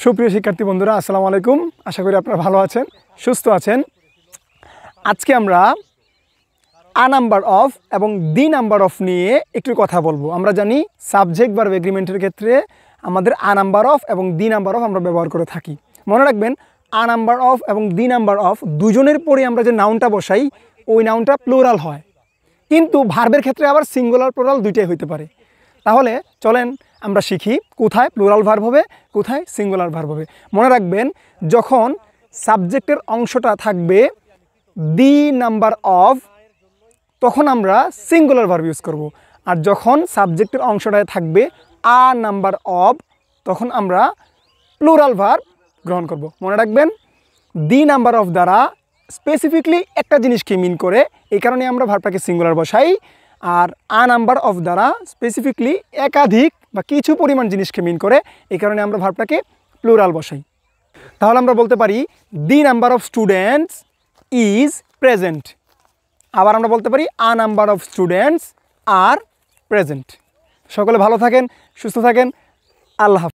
সুপ্রিয় শিক্ষার্থী বন্ধুরা আসসালামু আলাইকুম। আশা করি আপনারা ভালো আছেন, সুস্থ আছেন। আজকে আমরা আ নাম্বার অফ এবং দি নাম্বার অফ নিয়ে একটু কথা বলবো। আমরা জানি সাবজেক্ট ভার্ব এগ্রিমেন্টের ক্ষেত্রে আমাদের আ নাম্বার অফ এবং দি নাম্বার অফ আমরা ব্যবহার করে থাকি। মনে রাখবেন, আ নাম্বার অফ এবং দি নাম্বার অফ দুজনের পরে আমরা যে নাউনটা বসাই ওই নাউনটা প্লুরাল হয়, কিন্তু ভার্বের ক্ষেত্রে আবার সিঙ্গুলার প্লুরাল দুইটাই হইতে পারে। তাহলে চলেন আমরা শিখি কোথায় প্লুরাল ভার্ব হবে, কোথায় সিঙ্গুলার ভার্ব হবে। মনে রাখবেন, যখন সাবজেক্টের অংশটা থাকবে দি নাম্বার অফ তখন আমরা সিঙ্গুলার ভার্ব ইউজ করব, আর যখন সাবজেক্টের অংশটায় থাকবে আ নাম্বার অফ তখন আমরা প্লুরাল ভার্ব গ্রহণ করব। মনে রাখবেন, দি নাম্বার অফ দ্বারা স্পেসিফিকলি একটা জিনিসকে মিন করে, এই কারণে আমরা ভার্বটাকে সিঙ্গুলার বসাই। আর আ নাম্বার অফ দ্বারা স্পেসিফিকলি একাধিক বা কিছু পরিমাণ জিনিসকে মিন করে, এই কারণে আমরা ভার্বটাকে প্লুরাল বসাই। তাহলে আমরা বলতে পারি the number of students is present. আবার আমরা বলতে পারি a number of students are present. সকলে ভালো থাকেন, সুস্থ থাকেন। আল্লাহ হাফেজ।